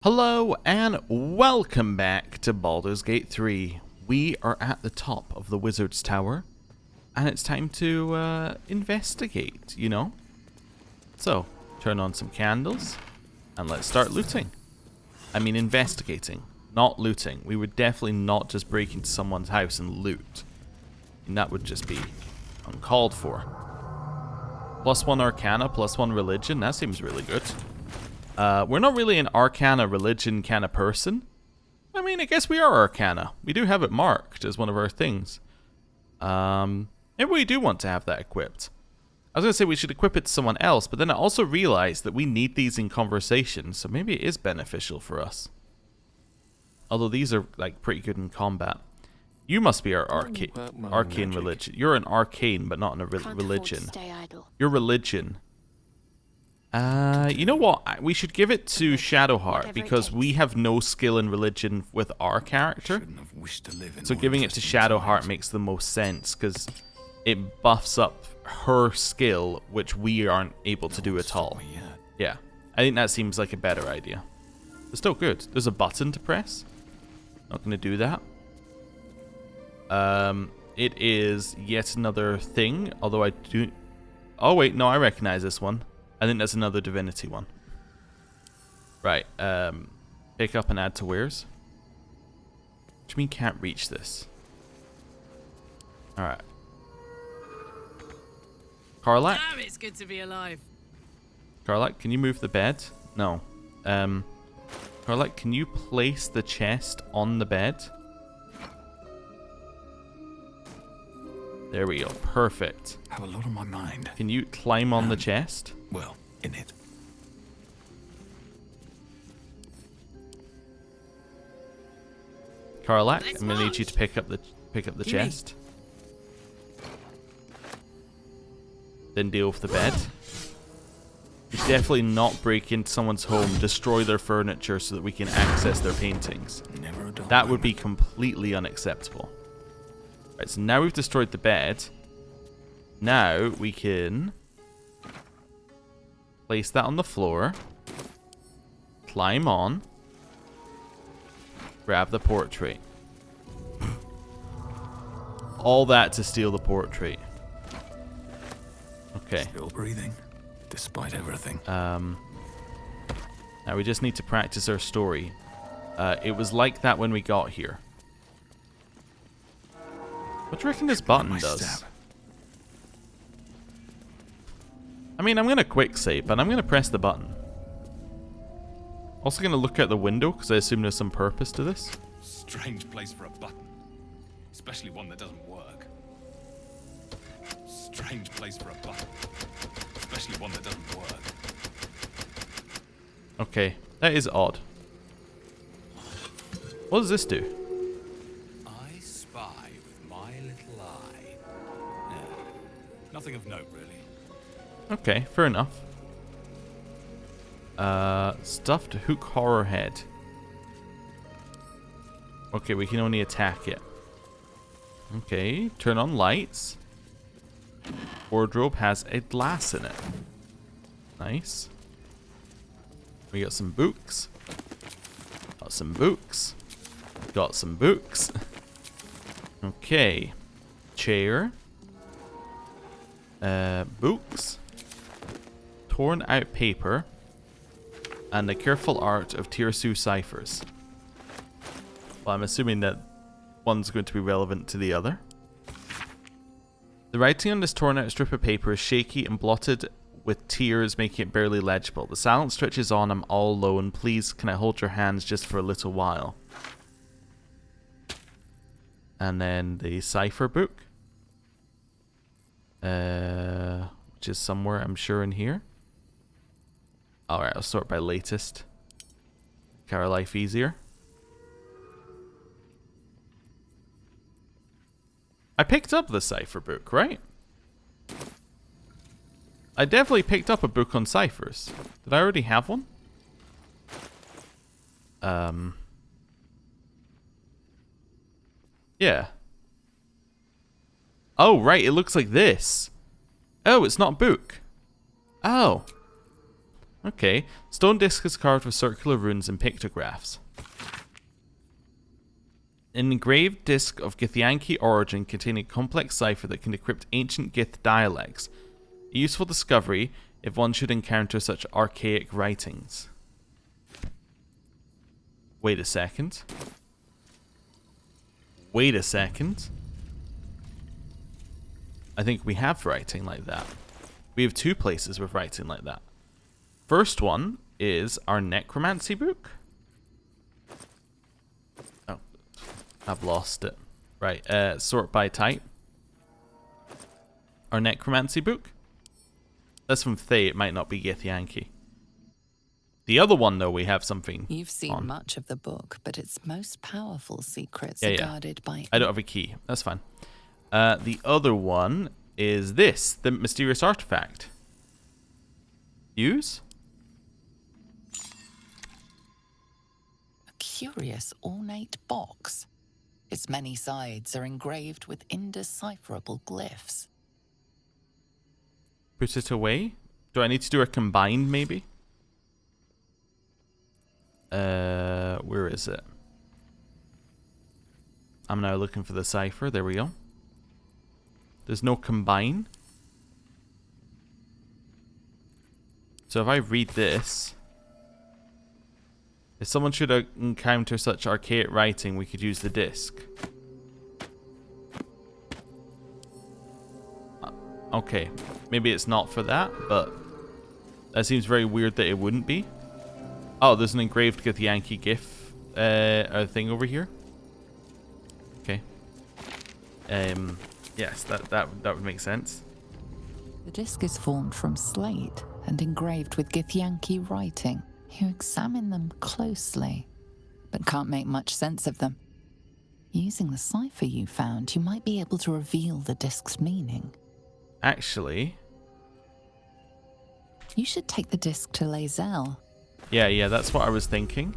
Hello and welcome back to Baldur's Gate 3. We are at the top of the Wizard's Tower and it's time to investigate, you know? So, turn on some candles and let's start looting. I mean investigating, not looting. We would definitely not just break into someone's house and loot. And that would just be uncalled for. +1 Arcana, +1 Religion, that seems really good. We're not really an Arcana religion kind of person. I mean, I guess we are Arcana. We do have it marked as one of our things. Maybe we do want to have that equipped. I was going to say we should equip it to someone else, but then I also realized that we need these in conversation, so maybe it is beneficial for us. Although these are, like, pretty good in combat. You must be our arcane religion. You're an arcane, but not in a religion. Stay idle. Your religion. You know what? We should give it to Shadowheart because we have no skill in religion with our character. So giving it to Shadowheart makes the most sense because it buffs up her skill, which we aren't able to do at all. Yeah, I think that seems like a better idea. It's still good. There's a button to press. Not going to do that. It is yet another thing, although I do... Oh wait, no, I recognize this one. I think that's another Divinity one. Right, pick up and add to wares. What do you mean can't reach this? Alright. Karlach? Damn, it's good to be alive. Karlach, can you move the bed? No. Karlach, can you place the chest on the bed? There we go, perfect. Have a lot on my mind. Can you climb on the chest? Well, in it. Karlach, Nice I'm gonna need you to march. pick up the Gimme. chest. Then deal with the bed. You definitely not break into someone's home, destroy their furniture so that we can access their paintings. Never a dull That would be moment. completely unacceptable. Right, so now we've destroyed the bed. Now we can place that on the floor. Climb on. Grab the portrait. All that to steal the portrait. Okay. Still breathing, despite everything. Now we just need to practice our story. It was like that when we got here. What do you reckon this button My does? stab. I mean, I'm going to quick save, but I'm going to press the button. Also going to look out the window, because I assume there's some purpose to this. Strange place for a button. Especially one that doesn't work. Strange place for a button. Especially one that doesn't work. Okay, that is odd. What does this do? I spy with my little eye. Yeah. Nothing of note, really. Okay, fair enough. Stuffed hook horror head. Okay, we can only attack it. Okay, turn on lights. Wardrobe has a glass in it. Nice. We got some books. Got some books. Got some books. Okay. Chair. Books. Torn out paper. And the careful art of Tirsu ciphers. Well, I'm assuming that one's going to be relevant to the other. The writing on this torn out strip of paper is shaky and blotted with tears, making it barely legible. The silence stretches on. I'm all alone. Please, can I hold your hands just for a little while? And then the cipher book. Which is somewhere, I'm sure, in here. Alright, I'll sort by latest. Make our life easier. I picked up the cipher book, right? I definitely picked up a book on ciphers. Did I already have one? Yeah. Oh, right, it looks like this. Oh, it's not a book. Oh. Okay. Stone disc is carved with circular runes and pictographs. An engraved disc of Githyanki origin containing a complex cipher that can decrypt ancient Gith dialects. A useful discovery if one should encounter such archaic writings. Wait a second. Wait a second. I think we have writing like that. We have 2 places with writing like that. First one is our necromancy book. Oh, I've lost it. Right, sort by type. Our necromancy book. That's from Thay, it might not be Githyanki. The other one, though, we have something. You've seen on. much of the book, but its most powerful secrets Yeah, are yeah. guarded by... I don't have a key. That's fine. The other one is this, the mysterious artifact. Use? A curious, ornate box. Its many sides are engraved with indecipherable glyphs. Put it away? Do I need to do a combined, maybe? Where is it? I'm now looking for the cipher. There we go. There's no combine. So if I read this, if someone should encounter such archaic writing, we could use the disc. Okay, maybe it's not for that, but that seems very weird that it wouldn't be. Oh, there's an engraved Githyanki GIF thing over here. Okay. Yes, that would make sense. The disc is formed from slate and engraved with Githyanki writing. You examine them closely, but can't make much sense of them. Using the cipher you found, you might be able to reveal the disc's meaning. Actually... You should take the disc to Lae'zel. Yeah, that's what I was thinking.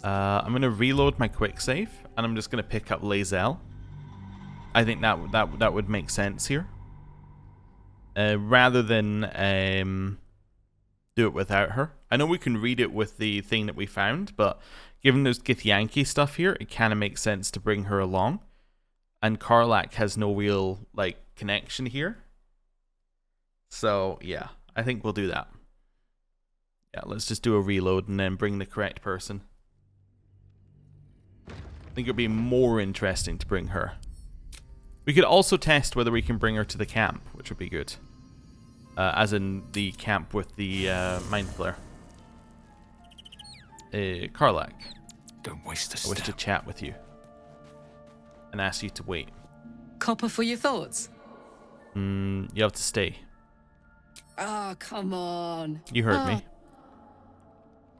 I'm going to reload my quick save, and I'm just going to pick up Lae'zel. I think that would make sense here. Rather than do it without her. I know we can read it with the thing that we found, but given there's Githyanki stuff here, it kind of makes sense to bring her along. And Karlach has no real, like, connection here. So, yeah, I think we'll do that. Yeah, let's just do a reload and then bring the correct person. I think it'd be more interesting to bring her. We could also test whether we can bring her to the camp, which would be good. As in the camp with the Mind Flayer. Karlach. Don't waste a I wish to step. chat with you. And ask you to wait. Copper for your thoughts? You have to stay. Ah, come on. You heard me.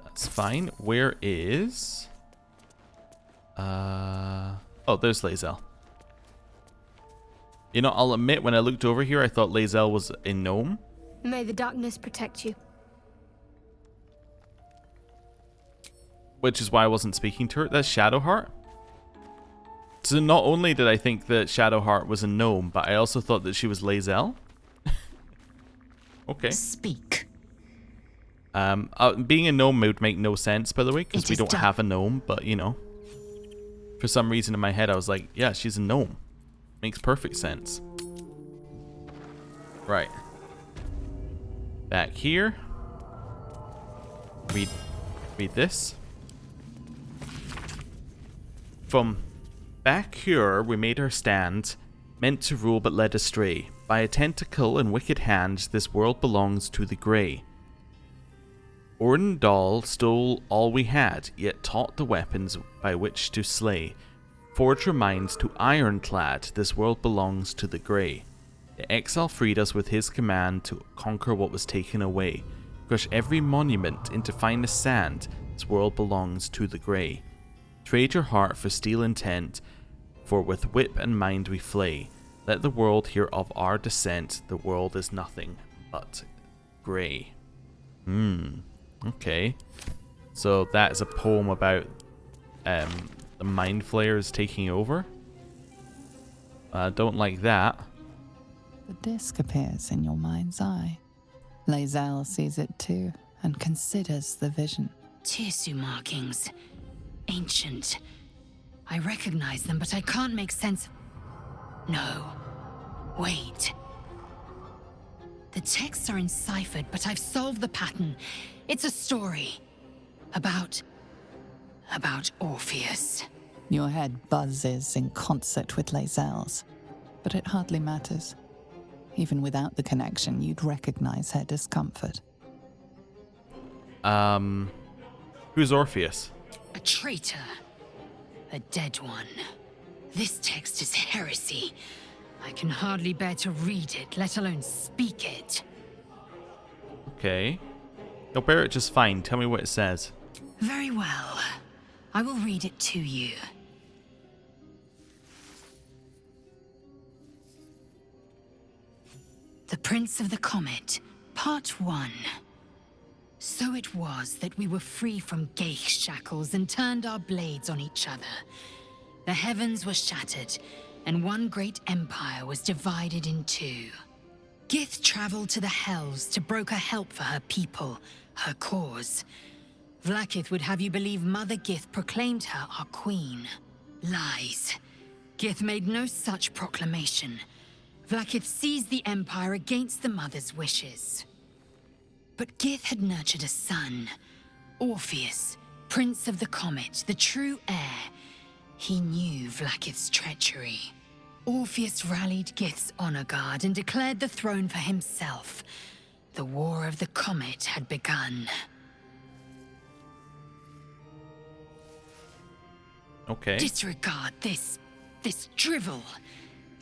That's fine. Where is... Oh, there's Lae'zel. You know, I'll admit, when I looked over here, I thought Lae'zel was a gnome. May the darkness protect you. Which is why I wasn't speaking to her. That's Shadowheart. So not only did I think that Shadowheart was a gnome, but I also thought that she was Lae'zel. Okay. Speak. Being a gnome would make no sense, by the way, because It we is don't done. have a gnome, but, you know. For some reason in my head, I was like, yeah, she's a gnome. Makes perfect sense. Right. Back here. Read this. From back here, we made our stand, meant to rule but led astray. By a tentacle and wicked hand, this world belongs to the grey. Orndal stole all we had, yet taught the weapons by which to slay. Forged our minds to ironclad, this world belongs to the grey. The exile freed us with his command to conquer what was taken away. Crush every monument into finest sand, this world belongs to the grey. Trade your heart for steel intent, for with whip and mind we flay. Let the world hear of our descent, the world is nothing but grey. Okay. So that is a poem about the Mind Flayers taking over. I don't like that. The disc appears in your mind's eye. Lae'zel sees it too and considers the vision. Tirsu markings. Ancient. I recognize them, but I can't make sense. No. Wait. The texts are enciphered, but I've solved the pattern. It's a story. About Orpheus. Your head buzzes in concert with Lae'zel's, but it hardly matters. Even without the connection, you'd recognize her discomfort. Who's Orpheus? A traitor. A dead one. This text is heresy. I can hardly bear to read it, let alone speak it. Okay. You'll bear it just fine. Tell me what it says. Very well. I will read it to you. The Prince of the Comet, Part 1. So it was that we were free from Geich shackles and turned our blades on each other. The heavens were shattered, and one great empire was divided in two. Gith traveled to the Hells to broker help for her people, her cause. Vlaakith would have you believe Mother Gith proclaimed her our queen. Lies. Gith made no such proclamation. Vlaakith seized the Empire against the Mother's wishes. But Gith had nurtured a son, Orpheus, Prince of the Comet, the true heir. He knew Vlaakith's treachery. Orpheus rallied Gith's honor guard and declared the throne for himself. The War of the Comet had begun. Okay. Disregard this drivel.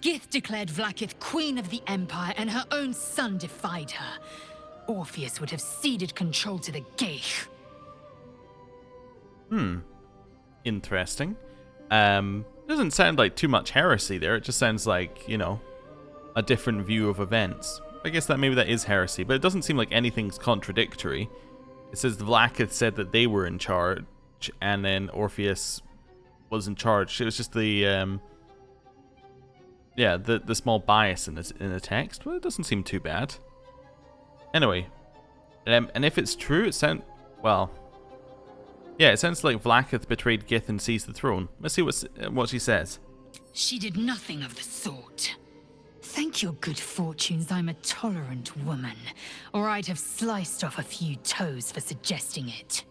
Gith declared Vlaakith queen of the Empire, and her own son defied her. Orpheus would have ceded control to the Geich. Interesting. Doesn't sound like too much heresy there. It just sounds like, you know, a different view of events. I guess that maybe that is heresy, but it doesn't seem like anything's contradictory. It says the Vlaakith said that they were in charge, and then Orpheus was in charge. It was just the the small bias in the text. Well, it doesn't seem too bad. Anyway, and if it's true, it sounds it sounds like Vlaakith betrayed Gith and seized the throne. Let's see what she says. She did nothing of the sort. Thank your good fortunes I'm a tolerant woman, or I'd have sliced off a few toes for suggesting it.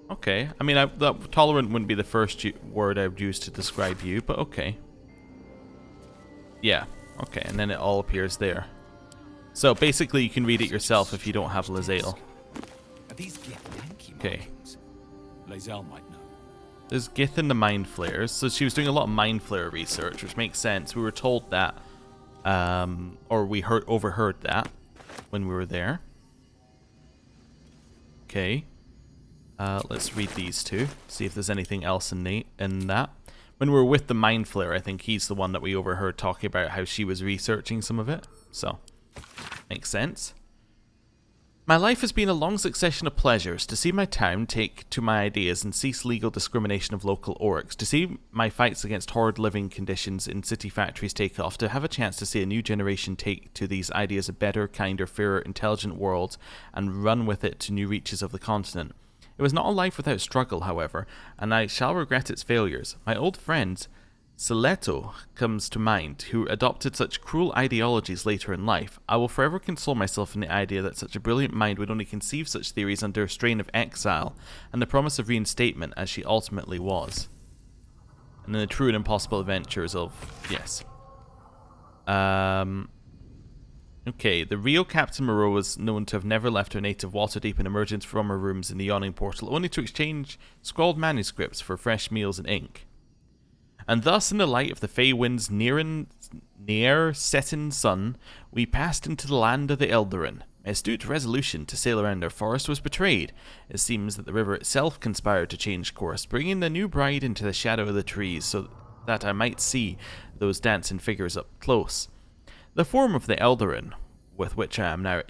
Okay, I mean, that tolerant wouldn't be the first word I would use to describe you, but okay. Yeah, okay, and then it all appears there. So basically, you can read it yourself if you don't have Lae'zel. Are these Gith-Yankee Okay. markings? Lae'zel might know. There's Gith and the Mind Flayers. So she was doing a lot of Mind Flayer research, which makes sense. We were told that, or we overheard that when we were there. Okay. Let's read these two. See if there's anything else in that. When we were with the Mind Flayer, I think he's the one that we overheard talking about how she was researching some of it. So, makes sense. My life has been a long succession of pleasures, to see my town take to my ideas and cease legal discrimination of local orcs, to see my fights against horrid living conditions in city factories take off, to have a chance to see a new generation take to these ideas a better, kinder, fairer, intelligent world and run with it to new reaches of the continent. It was not a life without struggle, however, and I shall regret its failures. My old friend Sileto comes to mind, who adopted such cruel ideologies later in life. I will forever console myself in the idea that such a brilliant mind would only conceive such theories under a strain of exile, and the promise of reinstatement as she ultimately was. And then the true and impossible adventures of... yes. Okay, the real Captain Moreau was known to have never left her native Waterdeep and emerged from her rooms in the yawning portal, only to exchange scrawled manuscripts for fresh meals and ink. And thus, in the light of the Fey Wind's near setting sun, we passed into the land of the Eldarin. My astute resolution to sail around our forest was betrayed. It seems that the river itself conspired to change course, bringing the new bride into the shadow of the trees, so that I might see those dancing figures up close. The form of the Eldarin, with which I am now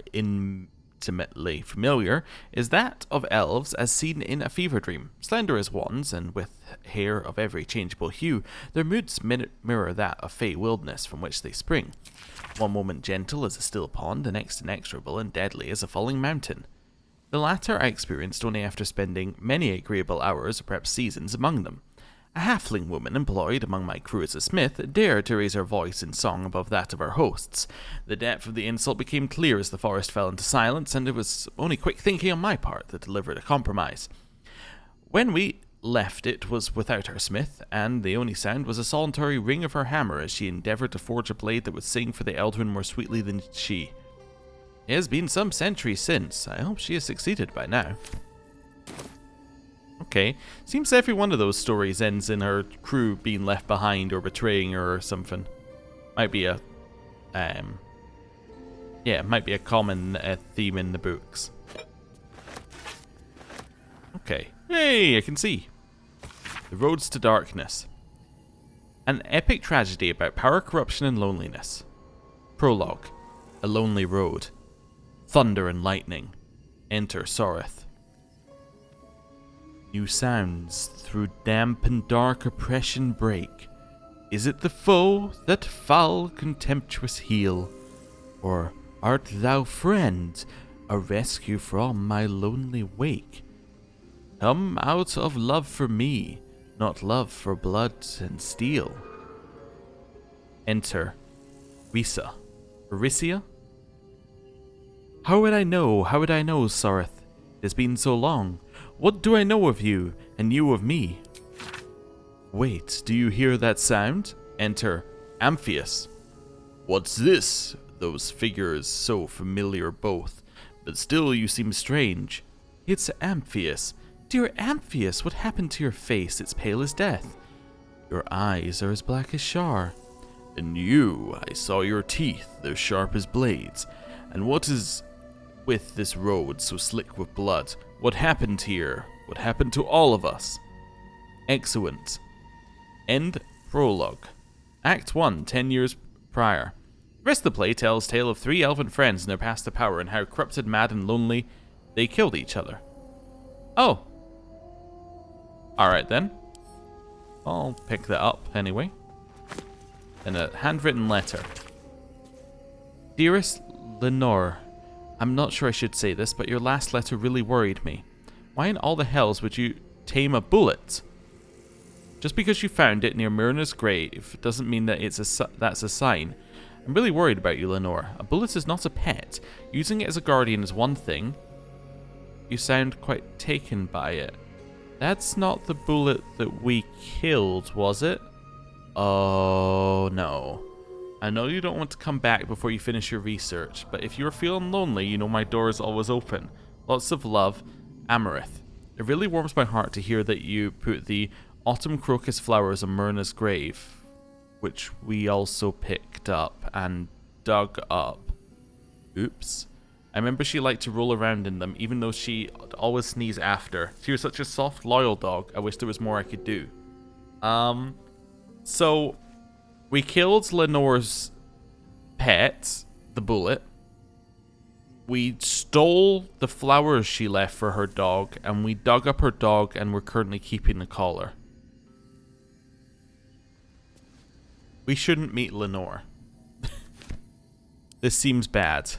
intimately familiar is that of elves as seen in a fever dream. Slender as wands and with hair of every changeable hue, their moods mirror that of fey wilderness from which they spring. One moment gentle as a still pond, the next inexorable and deadly as a falling mountain. The latter I experienced only after spending many agreeable hours, or perhaps seasons, among them. A halfling woman employed among my crew as a smith dared to raise her voice in song above that of our hosts. The depth of the insult became clear as the forest fell into silence, and it was only quick thinking on my part that delivered a compromise. When we left it was without our smith, and the only sound was a solitary ring of her hammer as she endeavoured to forge a blade that would sing for the Eldrin more sweetly than she. It has been some centuries since. I hope she has succeeded by now. Okay. Seems every one of those stories ends in her crew being left behind or betraying her or something. Might be a might be a common theme in the books. Okay. Hey, I can see. The Roads to Darkness. An epic tragedy about power, corruption, and loneliness. Prologue. A lonely road. Thunder and lightning. Enter Soreth. New sounds through damp and dark oppression break. Is it the foe that foul contemptuous heal? Or art thou friend, a rescue from my lonely wake? Come out of love for me, not love for blood and steel. Enter Risa. Aricia? How would I know, Soreth? It has been so long. What do I know of you, and you of me? Wait, do you hear that sound? Enter Amphius. What's this? Those figures so familiar both, but still you seem strange. It's Amphius. Dear Amphius, what happened to your face? It's pale as death. Your eyes are as black as Shar. And you, I saw your teeth, they're sharp as blades. And what is with this road so slick with blood? What happened here? What happened to all of us? Excellent. End prologue. Act 1, 10 years prior. The rest of the play tells tale of 3 elven friends and their path to power and how corrupted, mad, and lonely they killed each other. Oh. Alright then. I'll pick that up anyway. And a handwritten letter. Dearest Lenore, I'm not sure I should say this, but your last letter really worried me. Why in all the hells would you tame a bullet? Just because you found it near Myrna's grave doesn't mean that that's a sign. I'm really worried about you, Lenore. A bullet is not a pet. Using it as a guardian is one thing. You sound quite taken by it. That's not the bullet that we killed, was it? Oh, no. I know you don't want to come back before you finish your research, but if you're feeling lonely, you know my door is always open. Lots of love, Amarith. It really warms my heart to hear that you put the autumn crocus flowers on Myrna's grave, which we also picked up and dug up. Oops. I remember she liked to roll around in them, even though she always sneezed after. She was such a soft, loyal dog. I wish there was more I could do. So we killed Lenore's pet, the bullet. We stole the flowers she left for her dog, and we dug up her dog, and we're currently keeping the collar. We shouldn't meet Lenore. This seems bad.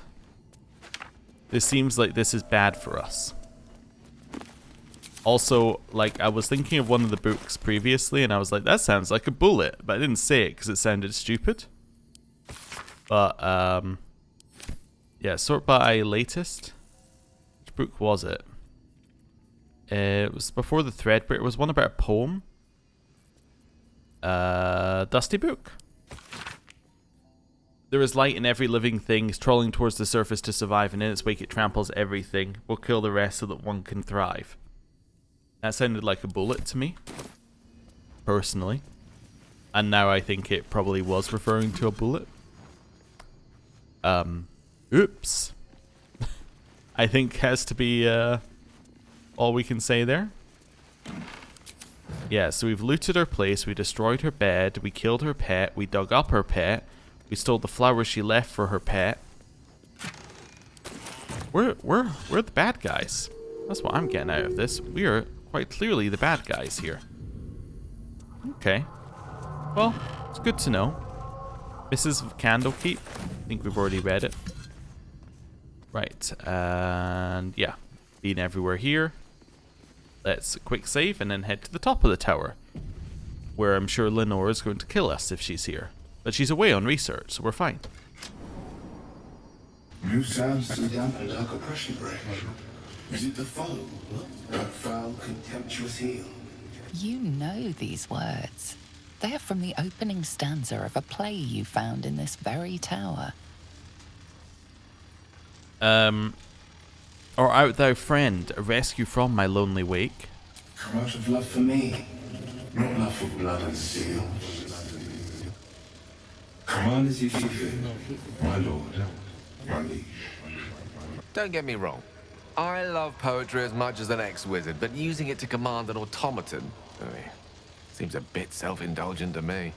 This seems like this is bad for us. Also, like, I was thinking of one of the books previously, and I was like, that sounds like a bullet, but I didn't say it because it sounded stupid. But, yeah, sort by latest. Which book was it? It was before the thread, but it was one about a poem. Dusty book. There is light in every living thing, is crawling towards the surface to survive, and in its wake it tramples everything. Will kill the rest so that one can thrive. That sounded like a bullet to me, personally. And now I think it probably was referring to a bullet. Oops. I think has to be all we can say there. Yeah, so we've looted her place, we destroyed her bed, we killed her pet, we dug up her pet, we stole the flowers she left for her pet. We're the bad guys. That's what I'm getting out of this. We are quite clearly the bad guys here. Okay. Well, it's good to know. Mrs. Candlekeep. I think we've already read it. Right, and yeah. Being everywhere here. Let's quick save and then head to the top of the tower. Where I'm sure Lenore is going to kill us if she's here. But she's away on research, so we're fine. New sounds to dampen dark oppression break. Is it the foe? That foul, contemptuous heel? You know these words. They are from the opening stanza of a play you found in this very tower. Or art thou, friend, a rescue from my lonely wake? Come out of love for me, not love for blood and steel. Come on as you see fit, my lord, my liege. Don't get me wrong. I love poetry as much as an ex-wizard, but using it to command an automaton, seems a bit self-indulgent to me.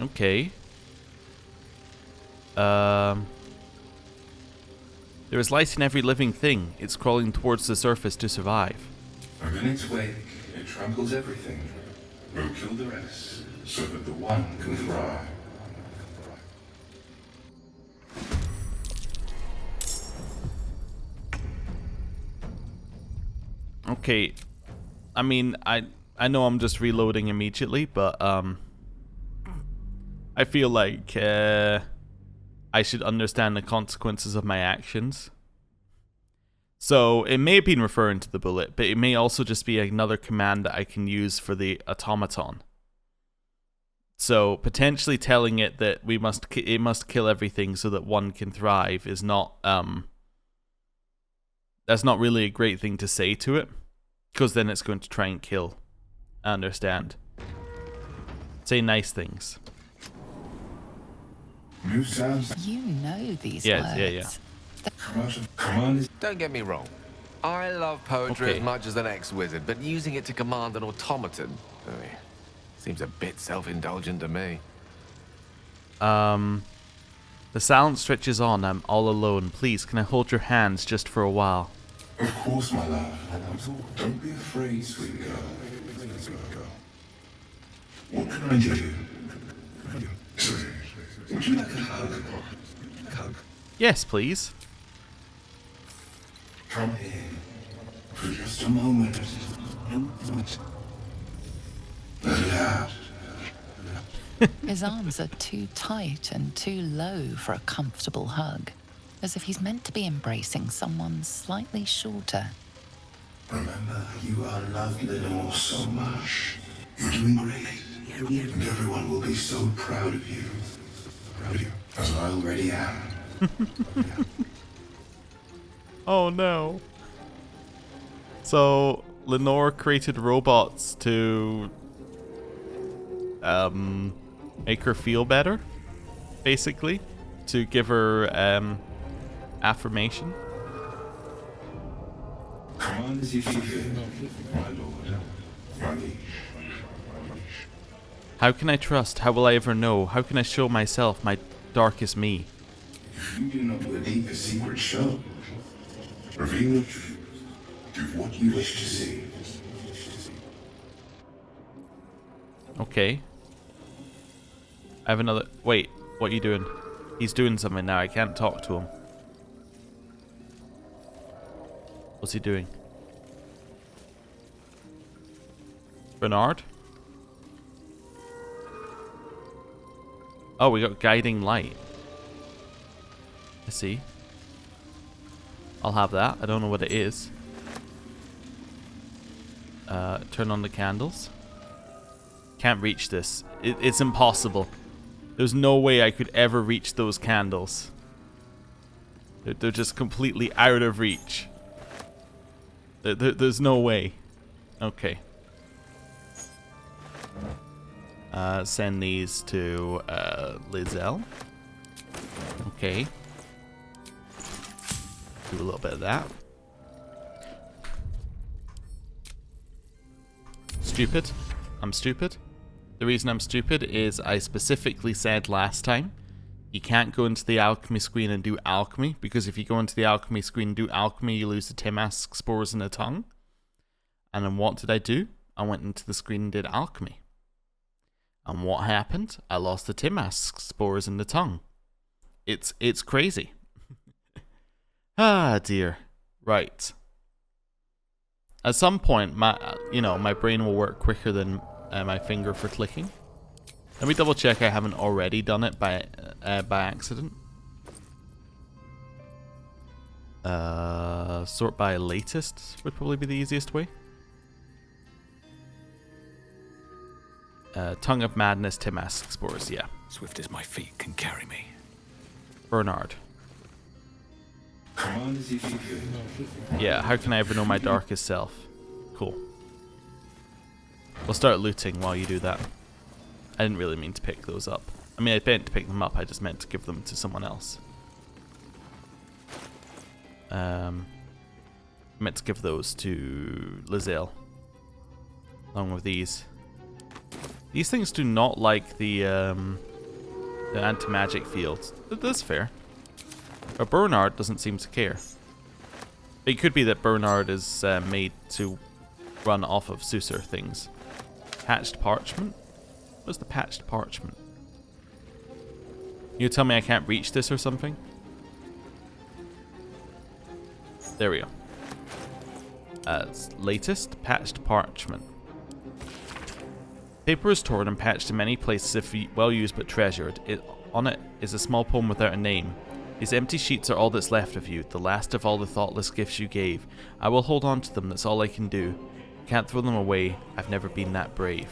Okay. There is light in every living thing. It's crawling towards the surface to survive. And in its wake, it tramples everything. We'll kill the rest, so that the one can thrive. Okay. I mean, I know I'm just reloading immediately, but I feel like I should understand the consequences of my actions. So it may have been referring to the bullet, but it may also just be another command that I can use for the automaton. So potentially telling it that it must kill everything so that one can thrive is not that's not really a great thing to say to it, because then it's going to try and kill. I understand. Say nice things. New sounds. You know these Yes, words. yeah. Come on. Don't get me wrong. I love poetry as much as an ex-wizard, but using it to command an automaton, seems a bit self-indulgent to me. The silence stretches on. I'm all alone. Please, can I hold your hands just for a while? Of course, my love. Don't be afraid, sweet girl. What can I do? Would you like a hug? Yes, please. Come here. For just a moment. Let it out. His arms are too tight and too low for a comfortable hug, as if he's meant to be embracing someone slightly shorter. Remember, you are loved, Lenore, so much. You're doing great. And everyone will be so proud of you. As I already am. Oh no. So Lenore created robots to make her feel better, basically, to give her affirmation. Come on as you see fit, my lord, my liege. How can I trust? How will I ever know? How can I show myself my darkest me? If you do not your deepest secret show, reveal the truth. Do what you wish to see. Okay. I have another... Wait, what are you doing? He's doing something now. I can't talk to him. What's he doing? Bernard? Oh, we got guiding light. I see. I'll have that. I don't know what it is. Turn on the candles. Can't reach this. It's impossible. There's no way I could ever reach those candles. They're just completely out of reach. There's no way. Okay. Send these to Lizelle. Okay. Do a little bit of that. Stupid. I'm stupid. The reason I'm stupid is I specifically said last time You can't go into the alchemy screen and do alchemy, because if you go into the alchemy screen and do alchemy, you lose the Timask spores in the tongue. And then what did I do? I went into the screen and did alchemy. And what happened? I lost the Timask spores in the tongue. It's crazy. Ah, dear. Right. At some point, my brain will work quicker than my finger for clicking. Let me double check I haven't already done it by accident. Sort by latest would probably be the easiest way. Tongue of Madness, Timask spores, yeah. Swift as my feet can carry me. Bernard. Command as you feel. Yeah, how can I ever know my darkest self? Cool. We'll start looting while you do that. I didn't really mean to pick those up. I mean, I meant to pick them up, I just meant to give them to someone else. I meant to give those to Lizelle. Along with these. These things do not like the anti-magic fields. That's fair. But Bernard doesn't seem to care. It could be that Bernard is made to run off of Susur things. Patched parchment? What's the patched parchment? You tell me I can't reach this or something? There we go. Latest patched parchment. Paper is torn and patched in many places if well used but treasured. On it is a small poem without a name. These empty sheets are all that's left of you, the last of all the thoughtless gifts you gave. I will hold on to them, that's all I can do. Can't throw them away, I've never been that brave.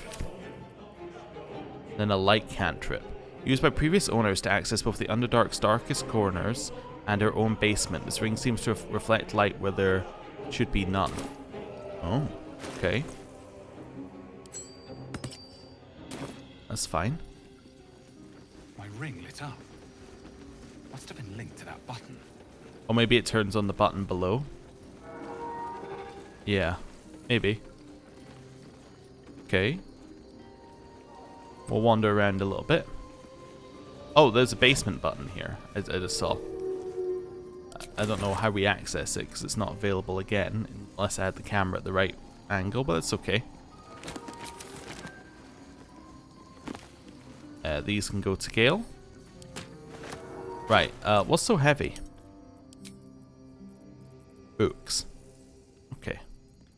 Then a light cantrip. Used by previous owners to access both the Underdark's darkest corners and her own basement. This ring seems to reflect light where there should be none. Oh, okay. That's fine. My ring lit up. Must have been linked to that button. Or maybe it turns on the button below. Yeah, maybe. Okay. We'll wander around a little bit. Oh, there's a basement button here. I just saw. I don't know how we access it because it's not available again unless I had the camera at the right angle, but that's okay. These can go to Gale. Right, what's so heavy? Books. Okay.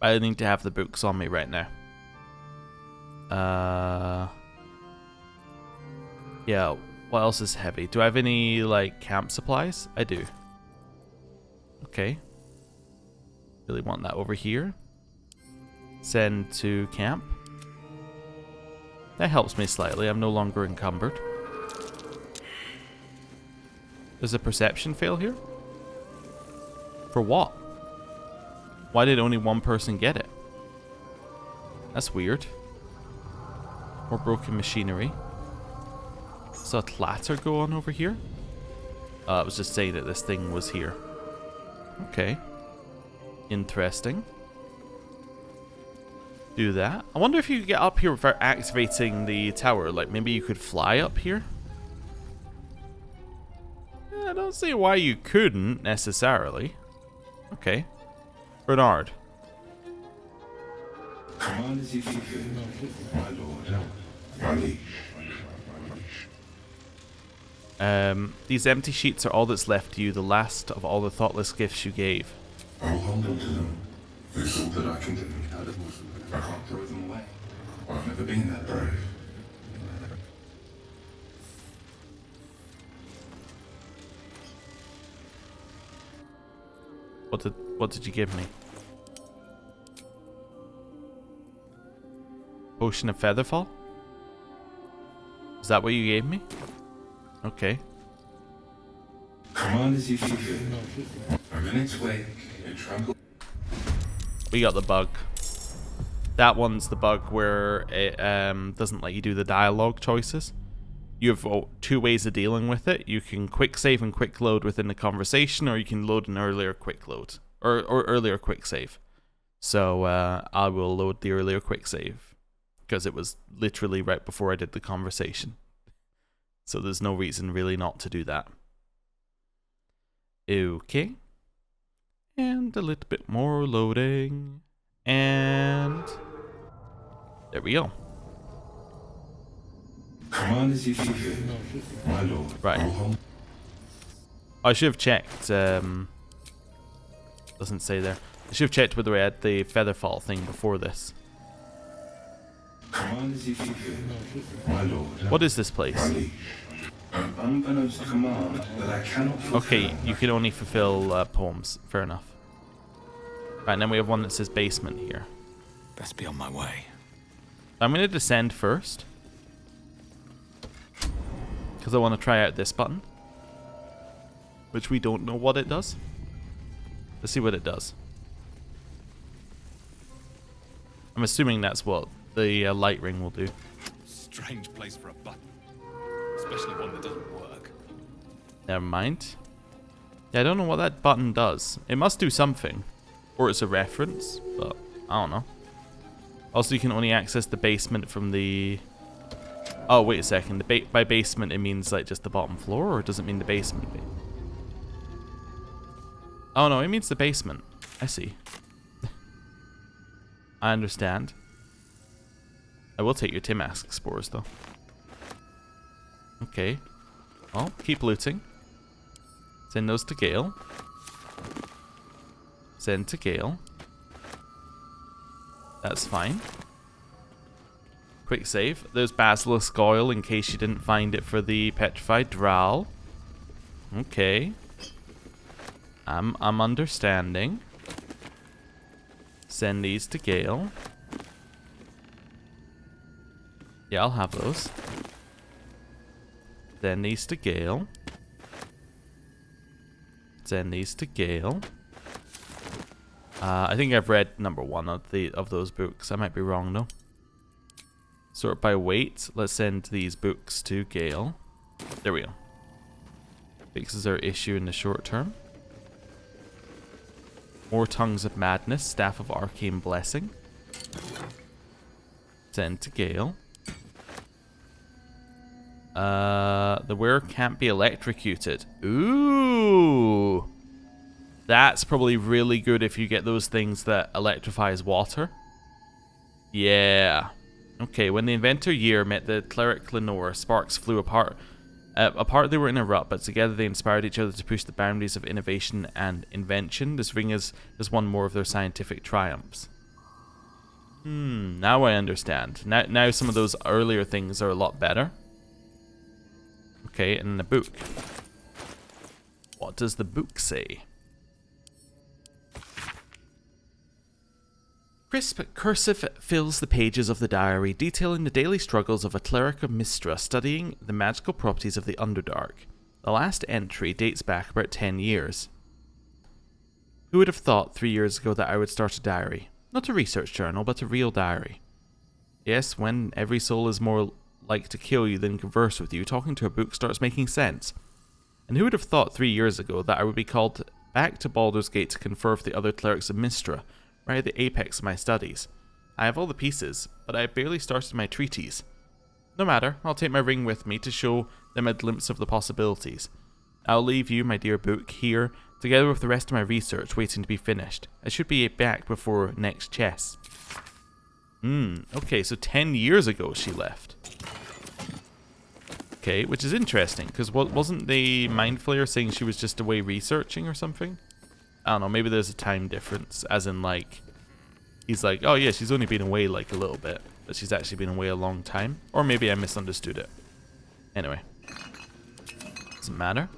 I need to have the books on me right now. Yeah, what else is heavy? Do I have any, like, camp supplies? I do. Okay. Really want that over here. Send to camp. That helps me slightly. I'm no longer encumbered. There's a perception fail here? For what? Why did only one person get it? That's weird. More broken machinery. Saw a clatter go on over here? I was just saying that this thing was here. Okay. Interesting. Do that. I wonder if you could get up here without activating the tower. Like, maybe you could fly up here? I don't see why you couldn't, necessarily. Okay. Bernard. Command as you feel, my lord. My liege. These empty sheets are all that's left to you, the last of all the thoughtless gifts you gave. I will hold on to them. It's all that I can do. I can't throw them away. I've never been that brave. What did you give me? Potion of Featherfall? Is that what you gave me? Okay. Command as you feel. A minute's wake in tranquil. We got the bug. That one's the bug where it doesn't let you do the dialogue choices. You have two ways of dealing with it. You can quick save and quick load within the conversation, or you can load an earlier quick load. Or earlier quick save. So I will load the earlier quick save. Because it was literally right before I did the conversation. So there's no reason really not to do that. Okay. And a little bit more loading. And there we go. Command as you see fit, my lord. Right. I should have checked. Doesn't say there. I should have checked whether I had the featherfall thing before this. Command as you see fit, my lord. What is this place? My liege. An unbeknownst command that I cannot fulfill. Okay, you can only fulfill poems. Fair enough. Right, and then we have one that says basement here. Best be on my way. I'm going to descend first. Because I want to try out this button. Which we don't know what it does. Let's see what it does. I'm assuming that's what the light ring will do. Strange place for a button. Especially one that doesn't work. Never mind. Yeah, I don't know what that button does. It must do something. Or it's a reference, but I don't know. Also, you can only access the basement from the... Oh, wait a second. By basement, it means like just the bottom floor, or does it mean the basement? Oh, no, it means the basement. I see. I understand. I will take your Timask spores, though. Okay. Well, keep looting. Send those to Gale. Send to Gale. That's fine. Quick save. There's Basilisk Oil in case you didn't find it for the Petrified Drow. Okay. I'm understanding. Send these to Gale. Yeah, I'll have those. Send these to Gale. Send these to Gale. I think I've read number 1 of those books. I might be wrong though. Sort by weight. Let's send these books to Gale. There we go. Fixes our issue in the short term. More Tongues of Madness. Staff of Arcane Blessing. Send to Gale. The wearer can't be electrocuted. Ooh. That's probably really good if you get those things that electrifies water. Yeah. Okay, when the inventor Year met the cleric Lenore, sparks flew apart. Apart they were in a rut, but together they inspired each other to push the boundaries of innovation and invention. This ring is one more of their scientific triumphs. Now I understand. Now some of those earlier things are a lot better. Okay, and the book. What does the book say? Crisp cursive fills the pages of the diary, detailing the daily struggles of a cleric of Mistra studying the magical properties of the Underdark. The last entry dates back about 10 years. Who would have thought 3 years ago that I would start a diary? Not a research journal, but a real diary. Yes, when every soul is more like to kill you than converse with you, talking to a book starts making sense. And who would have thought 3 years ago that I would be called back to Baldur's Gate to confer with the other clerics of Mistra, right at the apex of my studies. I have all the pieces, but I have barely started my treatise. No matter, I'll take my ring with me to show them a glimpse of the possibilities. I'll leave you, my dear book, here, together with the rest of my research waiting to be finished. I should be back before next chess. Okay, so 10 years ago she left. Okay, which is interesting, because wasn't the Mind Flayer saying she was just away researching or something? I don't know, maybe there's a time difference, as in like, he's like, oh yeah, she's only been away like a little bit, but she's actually been away a long time. Or maybe I misunderstood it. Anyway. Doesn't matter.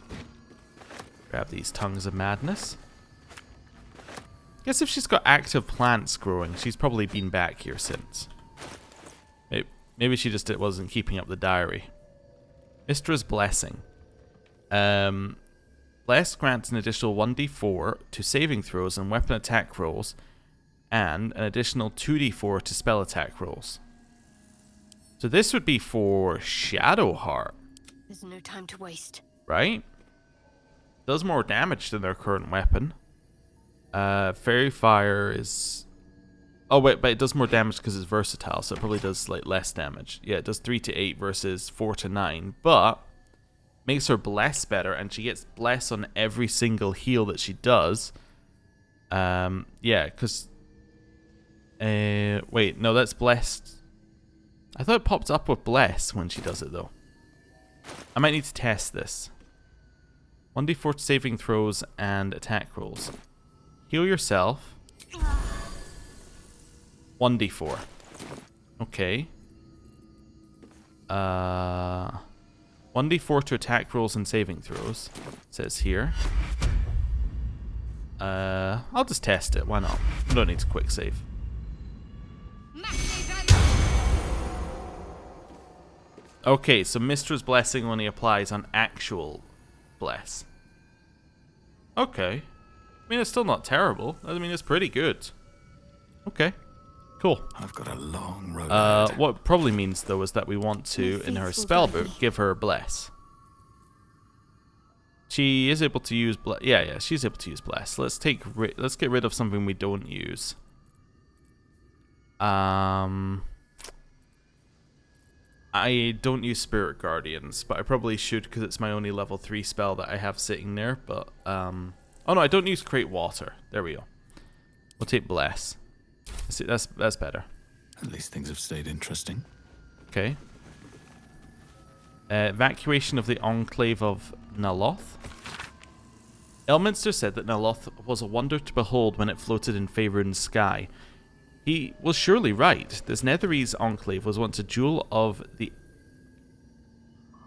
Grab these Tongues of Madness. Guess if she's got active plants growing, she's probably been back here since. Maybe she just wasn't keeping up the diary. Mistra's Blessing. Bless grants an additional 1d4 to saving throws and weapon attack rolls, and an additional 2d4 to spell attack rolls. So this would be for Shadowheart. There's no time to waste. Right? Does more damage than their current weapon. Fairy Fire is... Oh wait, but it does more damage because it's versatile, so it probably does like less damage. Yeah, it does 3 to 8 versus 4 to 9, but makes her bless better, and she gets bless on every single heal that she does. Yeah, because... wait, no, that's blessed. I thought it popped up with bless when she does it, though. I might need to test this. 1d4 saving throws and attack rolls. Heal yourself. 1d4. Okay. 1d4 to attack rolls and saving throws. It says here. I'll just test it. Why not? I don't need to quick save. Okay, so Mistra's blessing only applies on actual bless. Okay. I mean, it's still not terrible. I mean, it's pretty good. Okay. Cool. I've got a long road ahead. What it probably means, though, is that we want to, in her spellbook, give her bless. She is able to use bless. Yeah, she's able to use bless. Let's get rid of something we don't use. I don't use Spirit Guardians, but I probably should because it's my only level 3 spell that I have sitting there. But oh no, I don't use Create Water. There we go. We'll take Bless. See, that's better. At least things have stayed interesting. Okay. Evacuation of the Enclave of Naloth. Elminster said that Naloth was a wonder to behold when it floated in Faerun's sky. He was surely right. This Netherese enclave was once a jewel of the...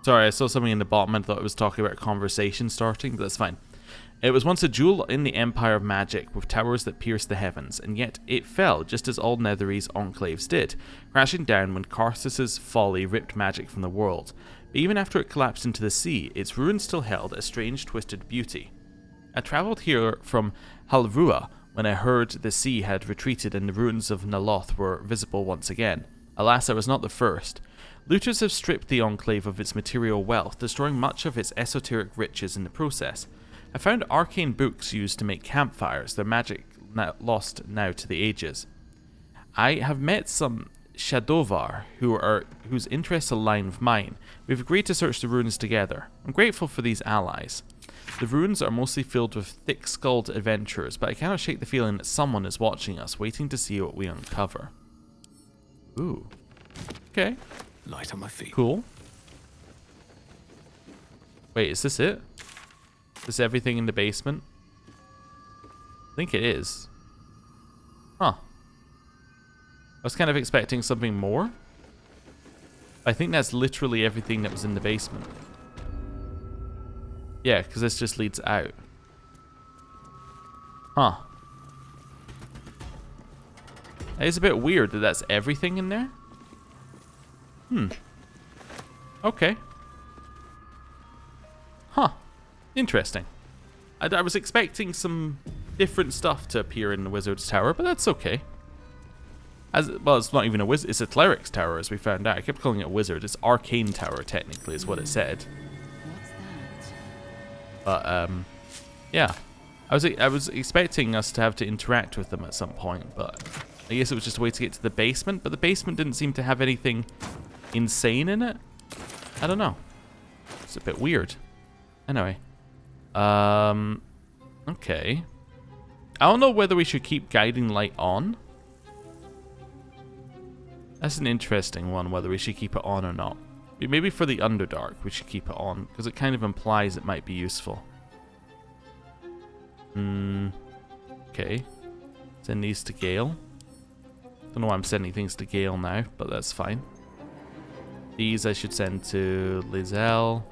Sorry, I saw something in the bottom and thought it was talking about a conversation starting, but that's fine. It was once a jewel in the Empire of Magic, with towers that pierced the heavens, and yet it fell just as all Netherese enclaves did, crashing down when Karthus's folly ripped magic from the world. But even after it collapsed into the sea, its ruins still held a strange, twisted beauty. I travelled here from Halrua, when I heard the sea had retreated and the ruins of Naloth were visible once again. Alas, I was not the first. Looters have stripped the Enclave of its material wealth, destroying much of its esoteric riches in the process. I found arcane books used to make campfires, their magic lost now to the ages. I have met some Shadovar whose interests align with mine. We've agreed to search the ruins together. I'm grateful for these allies. The ruins are mostly filled with thick-skulled adventurers, but I cannot shake the feeling that someone is watching us, waiting to see what we uncover. Ooh. Okay. Light on my feet. Cool. Wait, is this it? Is this everything in the basement? I think it is. Huh. I was kind of expecting something more. I think that's literally everything that was in the basement. Yeah, because this just leads out. Huh. It's a bit weird that that's everything in there. Okay. Huh. Interesting. I was expecting some different stuff to appear in the Wizard's Tower, but that's okay. Well, it's not even a wizard. It's a cleric's tower, as we found out. I kept calling it a wizard. It's arcane tower, technically, is what it said. But yeah, I was expecting us to have to interact with them at some point, but I guess it was just a way to get to the basement. But the basement didn't seem to have anything insane in it. I don't know. It's a bit weird. Anyway, okay. I don't know whether we should keep guiding light on. That's an interesting one, whether we should keep it on or not. Maybe for the Underdark we should keep it on, because it kind of implies it might be useful. Okay. Send these to Gale. Don't know why I'm sending things to Gale now, but that's fine. These I should send to Lae'zel.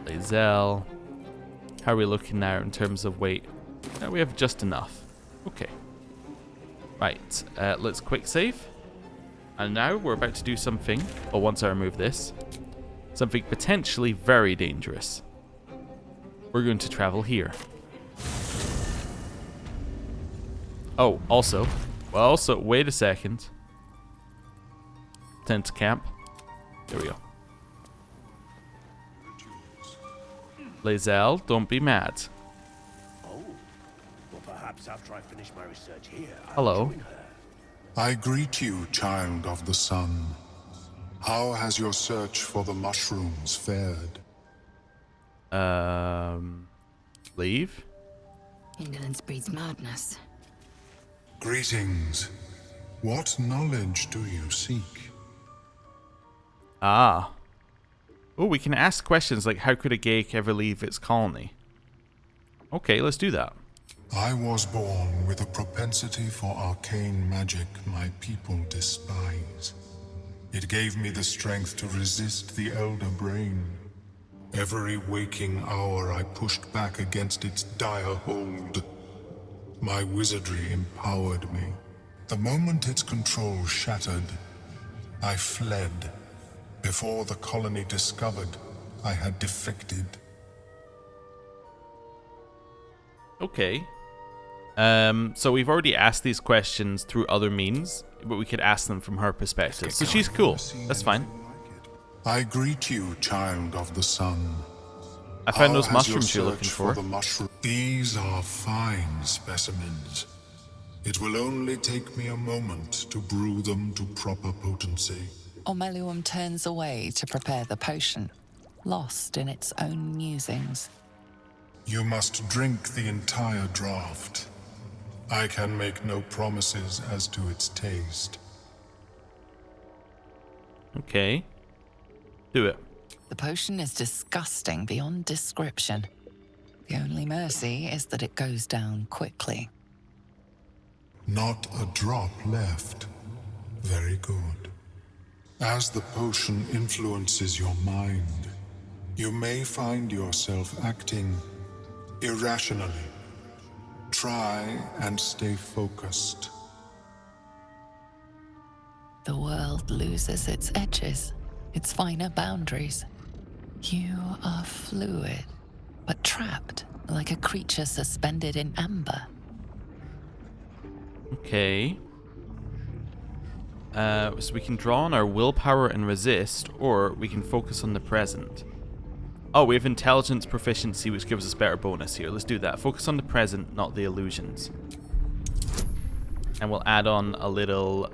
Lae'zel. How are we looking now in terms of weight? No, we have just enough. Okay. Right, let's quick save. And now we're about to do something, or once I remove this, something potentially very dangerous. We're going to travel here. Oh, also, wait a second. Tent camp. There we go. Lae'zel, don't be mad. Oh, well, perhaps after I finish my research here, hello. I'll join her. I greet you, child of the sun. How has your search for the mushrooms fared? Leave? Indolence breeds madness. Greetings. What knowledge do you seek? Ah. Oh, we can ask questions like, how could a Geik ever leave its colony? Okay, let's do that. I was born with a propensity for arcane magic my people despise. It gave me the strength to resist the Elder Brain. Every waking hour I pushed back against its dire hold. My wizardry empowered me. The moment its control shattered, I fled. Before the colony discovered, I had defected. Okay. So we've already asked these questions through other means, but we could ask them from her perspective. So she's cool. That's fine. I greet you, child of the sun. I found How those has mushrooms your you're looking search for. the mushroom? These are fine specimens. It will only take me a moment to brew them to proper potency. Ormeluum turns away to prepare the potion, lost in its own musings. You must drink the entire draught. I can make no promises as to its taste. Okay. Do it. The potion is disgusting beyond description. The only mercy is that it goes down quickly. Not a drop left. Very good. As the potion influences your mind, you may find yourself acting irrationally. Try and stay focused. The world loses its edges, its finer boundaries. You are fluid, but trapped like a creature suspended in amber. Okay. So we can draw on our willpower and resist, or we can focus on the present. Oh, we have intelligence proficiency, which gives us better bonus here. Let's do that. Focus on the present, not the illusions. And we'll add on a little...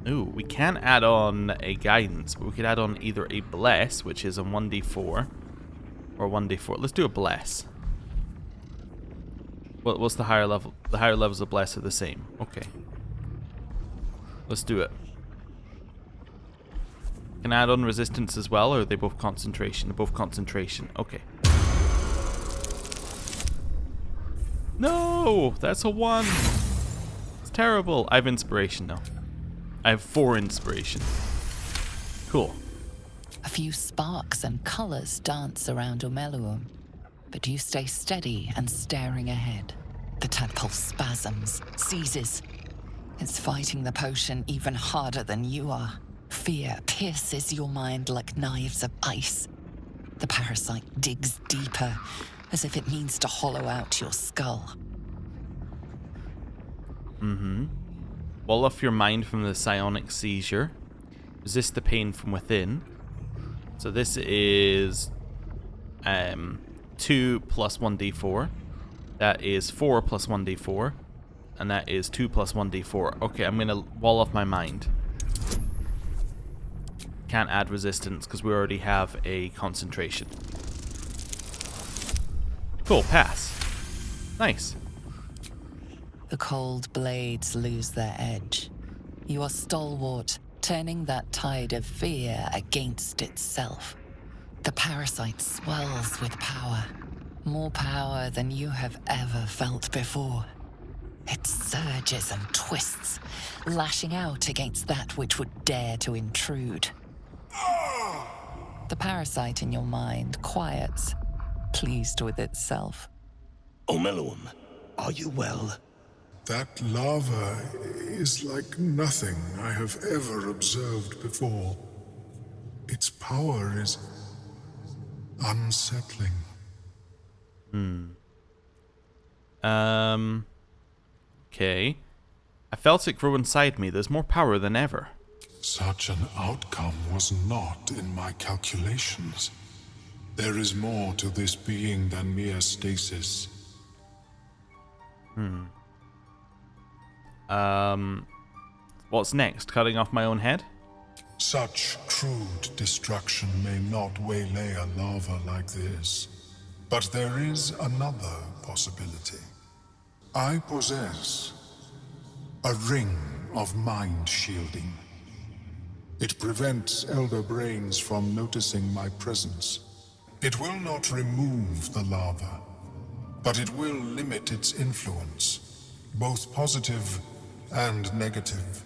Ooh, we can add on a guidance, but we could add on either a bless, which is a 1d4, or 1d4. Let's do a bless. What's the higher level? The higher levels of bless are the same. Okay. Let's do it. Can I add on resistance as well, or are they both concentration? They're both concentration. Okay. No! That's a 1! It's terrible. I have inspiration now. I have 4 inspiration. Cool. A few sparks and colors dance around Ormeluum, but you stay steady and staring ahead. The tadpole spasms, seizes. It's fighting the potion even harder than you are. Fear pierces your mind like knives of ice. The parasite digs deeper, as if it needs to hollow out your skull. Wall off your mind from the psionic seizure. Resist the pain from within. So this is 2 plus 1d4. That is 4 plus 1d4. And that is 2 plus 1d4. Okay, I'm going to wall off my mind. Can't add resistance because we already have a concentration. Cool, pass. Nice. The cold blades lose their edge. You are stalwart, turning that tide of fear against itself. The parasite swells with power. More power than you have ever felt before. It surges and twists, lashing out against that which would dare to intrude. The parasite in your mind quiets, pleased with itself. Ormeluum, are you well? That lava is like nothing I have ever observed before. Its power is unsettling. Okay. I felt it grow inside me. There's more power than ever. Such an outcome was not in my calculations. There is more to this being than mere stasis. What's next? Cutting off my own head? Such crude destruction may not waylay a lava like this. But there is another possibility. I possess a ring of mind shielding. It prevents elder brains from noticing my presence. It will not remove the lava, but it will limit its influence, both positive and negative.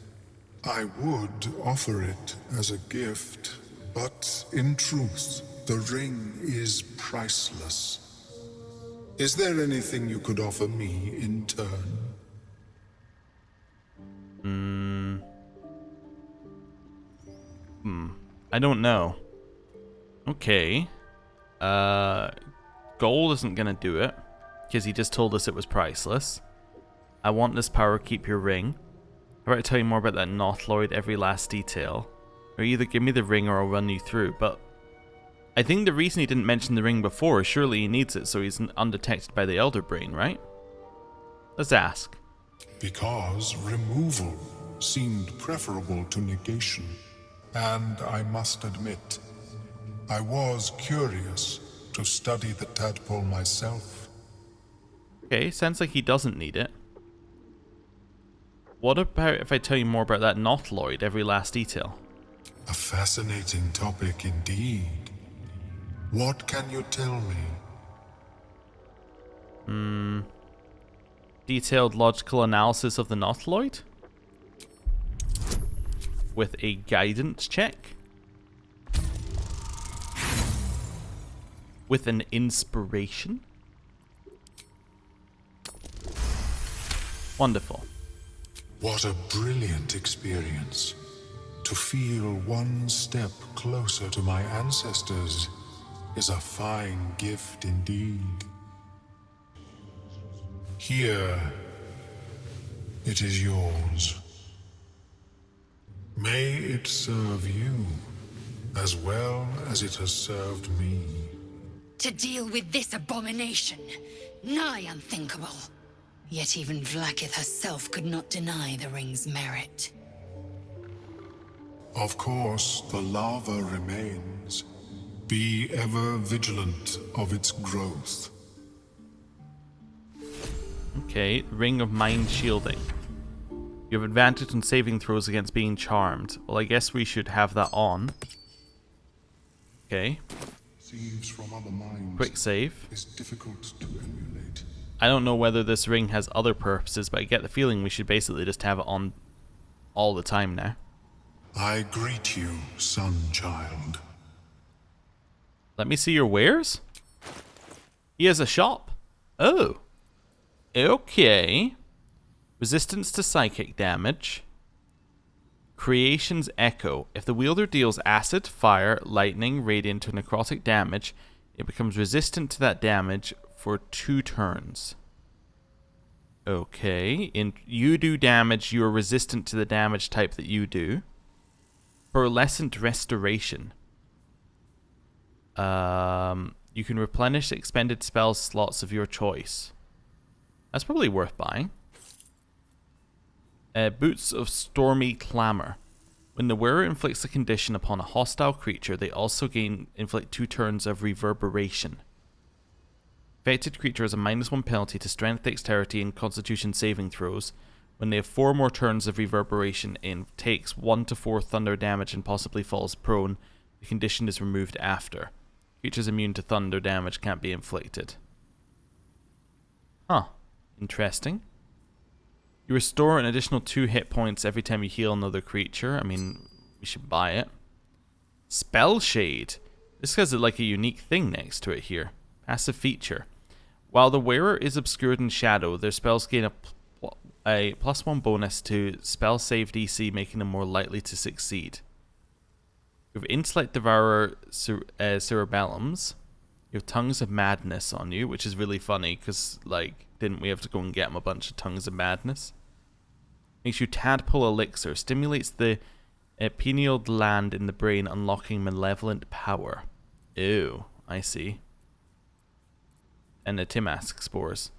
I would offer it as a gift, but in truth, the ring is priceless. Is there anything you could offer me in turn? I don't know. Okay. Gold isn't gonna do it, because he just told us it was priceless. I want this power, keep your ring. How about I tell you more about that Nautiloid, every last detail? Or either give me the ring or I'll run you through, but I think the reason he didn't mention the ring before is surely he needs it so he's undetected by the Elder Brain, right? Let's ask. Because removal seemed preferable to negation. And I must admit, I was curious to study the tadpole myself. Okay, sounds like he doesn't need it. What about if I tell you more about that Nautiloid, every last detail? A fascinating topic indeed. What can you tell me? Detailed logical analysis of the Nautiloid? With a guidance check? With an inspiration? Wonderful. What a brilliant experience. To feel one step closer to my ancestors is a fine gift indeed. Here, it is yours. May it serve you as well as it has served me. To deal with this abomination, nigh unthinkable. Yet even Vlaakith herself could not deny the ring's merit. Of course, the lava remains. Be ever vigilant of its growth. Okay, Ring of Mind Shielding. You have advantage on saving throws against being charmed. Well, I guess we should have that on. Okay. Seeds from other minds Quick save. is difficult to emulate. I don't know whether this ring has other purposes, but I get the feeling we should basically just have it on all the time now. I greet you, son child. Let me see your wares? He has a shop. Oh. Okay. Resistance to psychic damage. Creation's Echo. If the wielder deals acid, fire, lightning, radiant, or necrotic damage, it becomes resistant to that damage for 2 turns. Okay. You do damage, you are resistant to the damage type that you do. Pearlescent Restoration. You can replenish expended spell slots of your choice. That's probably worth buying. Boots of Stormy Clamor. When the wearer inflicts a condition upon a hostile creature, they also inflict 2 turns of reverberation. Affected creature has a -1 penalty to strength, dexterity, and constitution saving throws. When they have 4 more turns of reverberation and takes 1 to 4 thunder damage and possibly falls prone, the condition is removed after. Creatures immune to thunder damage can't be inflicted. Huh. Interesting. You restore an additional 2 hit points every time you heal another creature. I mean, we should buy it. Spell Shade. This has like a unique thing next to it here. Passive feature. While the wearer is obscured in shadow, their spells gain a +1 bonus to spell save DC, making them more likely to succeed. You have Intellect Devourer Cerebellums. You have Tongues of Madness on you, which is really funny because, like, didn't we have to go and get him a bunch of Tongues of Madness? Makes you Tadpole Elixir. Stimulates the pineal gland in the brain, unlocking malevolent power. Ew, I see. And the Timask Spores.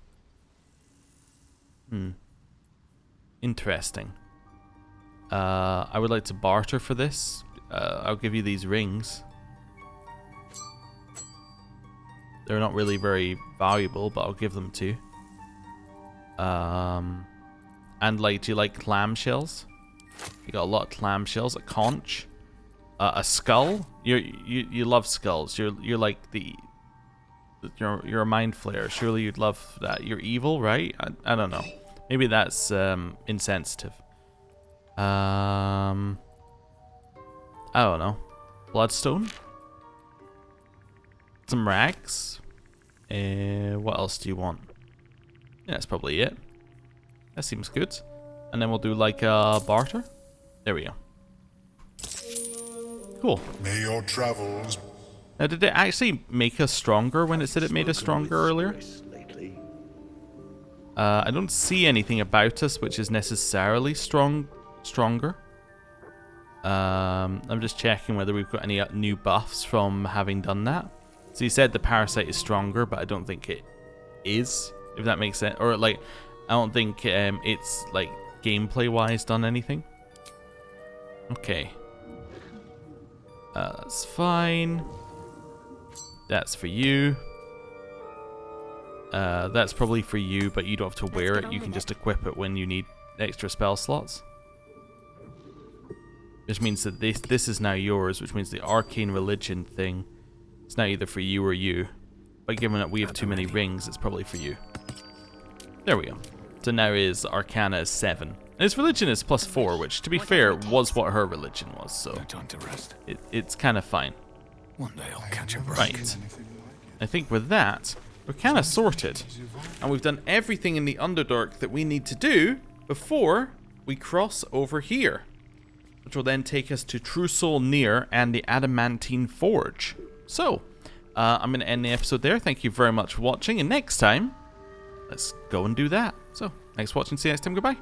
Interesting. I would like to barter for this. I'll give you these rings. They're not really very valuable, but I'll give them to you. And like, do you like clamshells? You got a lot of clamshells. A conch, a skull. You love skulls. You're like you're a Mind Flayer. Surely you'd love that. You're evil, right? I don't know. Maybe that's insensitive. I don't know. Bloodstone. Some rags. What else do you want? Yeah, that's probably it. That seems good. And then we'll do like a barter. There we go. Cool. May your travels. Now, did it actually make us stronger when it said it made us stronger earlier? I don't see anything about us which is necessarily stronger. I'm just checking whether we've got any new buffs from having done that. So you said the parasite is stronger, but I don't think it is, if that makes sense. Or like, I don't think it's like gameplay wise done anything. Okay. That's fine. That's for you. That's probably for you, but you don't have to wear it. You can just equip it when you need extra spell slots. Which means that this is now yours, which means the arcane religion thing is now either for you or you. But given that we have too many rings, it's probably for you. There we go. So now his arcana is 7. And his religion is +4, which, to be fair, was what her religion was, so No time to rest. it's kind of fine. One day I'll catch a break. Right. I think with that, we're kind of sorted. And we've done everything in the Underdark that we need to do before we cross over here. Which will then take us to True Soul Near and the Adamantine Forge. So, I'm going to end the episode there. Thank you very much for watching. And next time, let's go and do that. So, thanks for watching. See you next time. Goodbye.